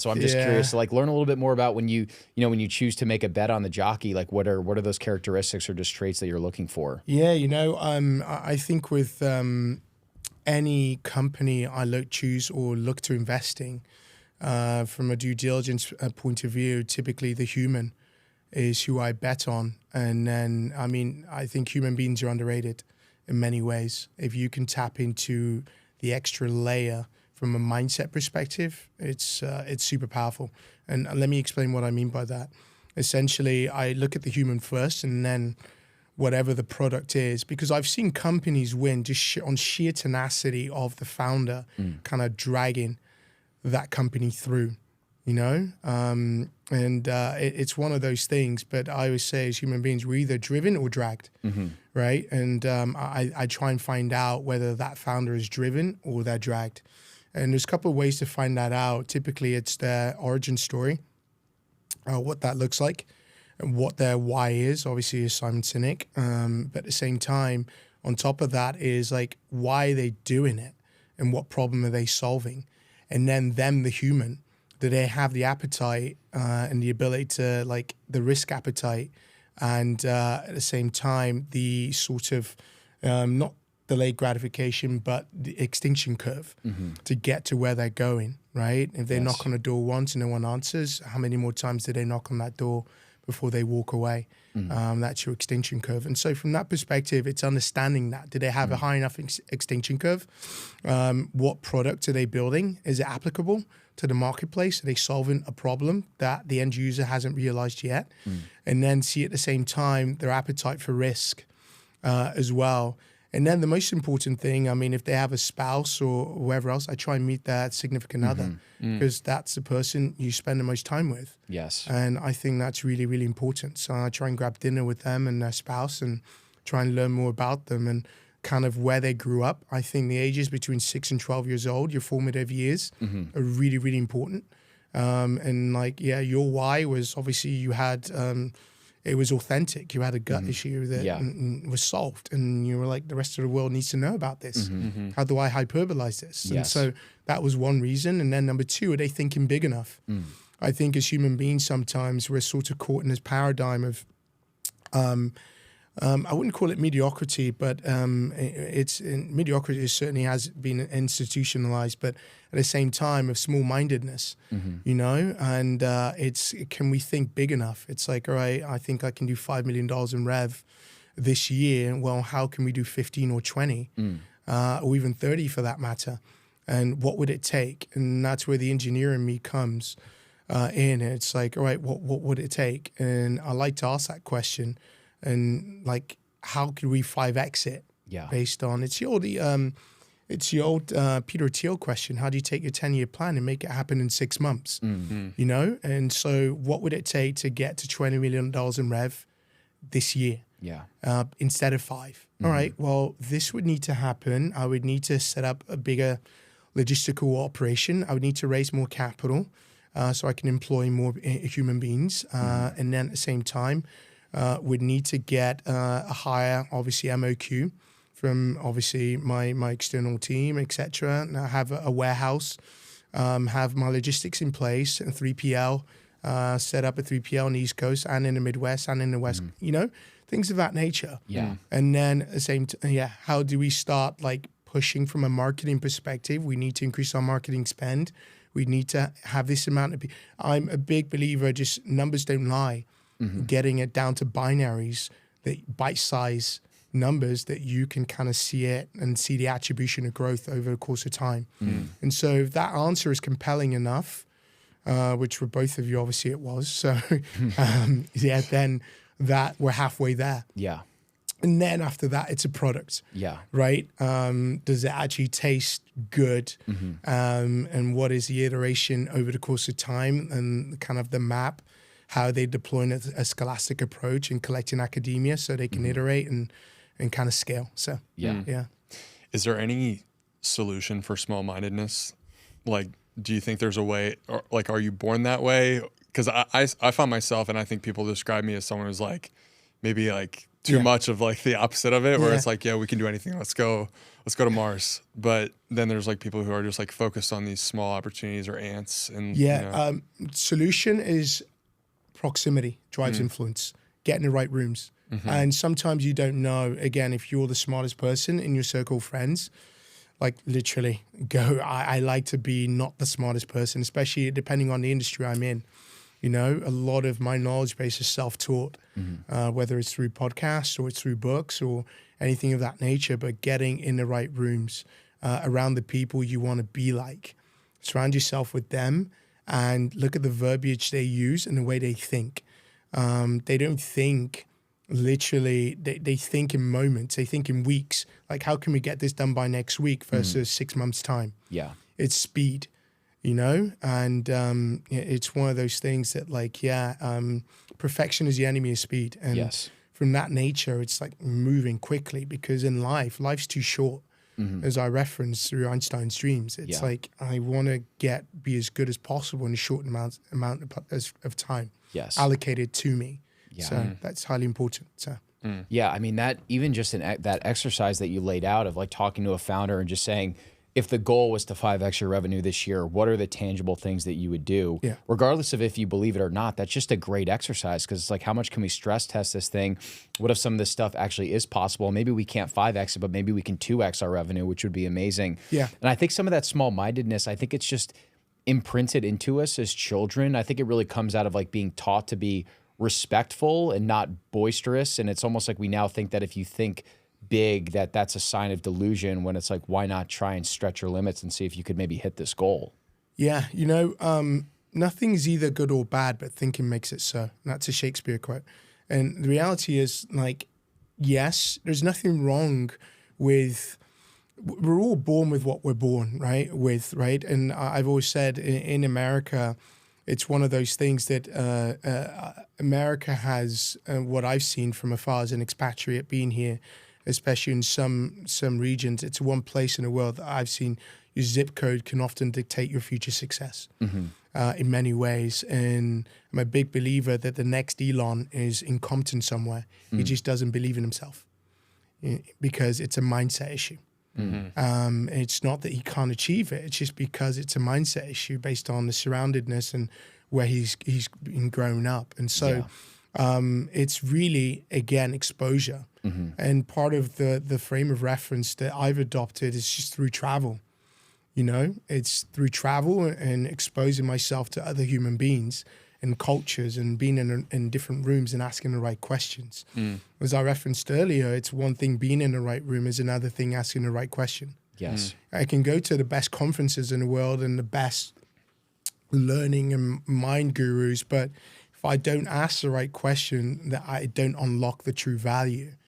So I'm just curious to like learn a little bit more about when when you choose to make a bet on the jockey, like what are those characteristics or just traits that you're looking for? Yeah, I think with any company I choose or look to investing, from a due diligence point of view, typically the human is who I bet on. And then, I mean, I think human beings are underrated in many ways. If you can tap into the extra layer from a mindset perspective, it's super powerful. And let me explain what I mean by that. Essentially, I look at the human first and then whatever the product is, because I've seen companies win just on sheer tenacity of the founder kind of dragging that company through, it's one of those things. But I always say as human beings, we're either driven or dragged, right? And I try and find out whether that founder is driven or they're dragged. And there's a couple of ways to find that out. Typically, it's their origin story, what that looks like, and what their why is. Obviously, is Simon Sinek. But at the same time, on top of that is like, why are they doing it? And what problem are they solving? And then them, the human, do they have the appetite and the ability to, like, the risk appetite and at the same time, the sort of not delayed gratification, but the extinction curve to get to where they're going, right? If they knock on a door once and no one answers, how many more times do they knock on that door before they walk away? That's your extinction curve. And so from that perspective, it's understanding that. Do they have a high enough extinction curve? What product are they building? Is it applicable to the marketplace? Are they solving a problem that the end user hasn't realized yet? And then see at the same time their appetite for risk as well. And then the most important thing, I mean, if they have a spouse or whoever else, I try and meet that significant other because that's the person you spend the most time with. Yes. And I think that's really, really important. So I try and grab dinner with them and their spouse and try and learn more about them and kind of where they grew up. I think the ages between 6 and 12 years old, your formative years, are really, really important. And like, your why was obviously you had... it was authentic. You had a gut issue that was solved. And you were like, the rest of the world needs to know about this. How do I hyperbolize this? And so that was one reason. And then number two, are they thinking big enough? I think as human beings, sometimes we're sort of caught in this paradigm of, I wouldn't call it mediocrity, but mediocrity certainly has been institutionalized, but at the same time of small-mindedness, and can we think big enough? It's like, all right, I think I can do $5 million in rev this year. Well, how can we do 15 or 20 or even 30 for that matter? And what would it take? And that's where the engineer in me comes in. It's like, all right, what would it take? And I like to ask that question. And like, how could we 5X it? Based on it's the old Peter Thiel question. How do you take your 10-year plan and make it happen in 6 months? And so what would it take to get to $20 million in rev this year? Instead of 5. All right, well, this would need to happen. I would need to set up a bigger logistical operation. I would need to raise more capital so I can employ more human beings. And then at the same time, would need to get a higher, obviously, MOQ from obviously my external team, etc. Now have a warehouse, have my logistics in place, and 3PL, set up a 3PL on the East Coast and in the Midwest and in the West, things of that nature. And then at the same how do we start like pushing from a marketing perspective? We need to increase our marketing spend. We need to have this amount of I'm a big believer, just numbers don't lie. Getting it down to binaries, that bite-size numbers that you can kind of see it and see the attribution of growth over the course of time. And so if that answer is compelling enough, which for both of you, obviously it was. So then that we're halfway there. And then after that, it's a product. Right? Does it actually taste good? And what is the iteration over the course of time and kind of the map? How are they deploying a scholastic approach and collecting academia so they can iterate and kind of scale. So Is there any solution for small-mindedness? Like, do you think there's a way, or like, are you born that way? Because I find myself, and I think people describe me as someone who's like, maybe like too much of like the opposite of it, where Yeah. it's like, yeah, we can do anything. Let's go to Mars. But then there's like people who are just like focused on these small opportunities or ants. And Yeah. Solution is proximity drives Mm. influence. Get in the right rooms. Mm-hmm. And sometimes you don't know, again, if you're the smartest person in your circle of friends, like literally go, I like to be not the smartest person, especially depending on the industry I'm in. You know, a lot of my knowledge base is self-taught, whether it's through podcasts or it's through books or anything of that nature, but getting in the right rooms around the people you want to be like. Surround yourself with them and look at the verbiage they use and the way they think. They don't think literally, they think in moments, they think in weeks. Like, how can we get this done by next week versus 6 months' time? Yeah. It's speed, you know? And it's one of those things that, like, perfection is the enemy of speed. And Yes. from that nature, it's like moving quickly, because in life's too short. As I referenced through Einstein's dreams, it's like I want to be as good as possible in a short amount of time Yes. allocated to me. Yeah. So that's highly important. So Yeah, I mean that even just that exercise that you laid out of like talking to a founder and just saying, if the goal was to 5x your revenue this year, what are the tangible things that you would do? Yeah. Regardless of if you believe it or not, that's just a great exercise, because it's like, how much can we stress test this thing? What if some of this stuff actually is possible? Maybe we can't 5x it, but maybe we can 2x our revenue, which would be amazing. Yeah. And I think some of that small-mindedness, I think it's just imprinted into us as children. I think it really comes out of like being taught to be respectful and not boisterous. And it's almost like we now think that if you think big, that's a sign of delusion, when it's like, why not try and stretch your limits and see if you could maybe hit this goal? yeah, you know, nothing's either good or bad, but thinking makes it so. And that's a Shakespeare quote. And the reality is, like, yes, there's nothing wrong with. We're all born with what we're born, right? Right? And I've always said in America, it's one of those things that America has, what I've seen from afar as an expatriate being here, especially in some regions, it's one place in the world that I've seen your zip code can often dictate your future success in many ways. And I'm a big believer that the next Elon is incompetent somewhere. He just doesn't believe in himself, because it's a mindset issue. It's not that he can't achieve it. It's just because it's a mindset issue based on the surroundedness and where he's been grown up. And so it's really, again, exposure. And part of the frame of reference that I've adopted is just through travel. You know, it's through travel and exposing myself to other human beings and cultures and being in different rooms and asking the right questions. As I referenced earlier, it's one thing being in the right room, is another thing asking the right question. Yes. I can go to the best conferences in the world and the best learning and mind gurus, but if I don't ask the right question, that I don't unlock the true value.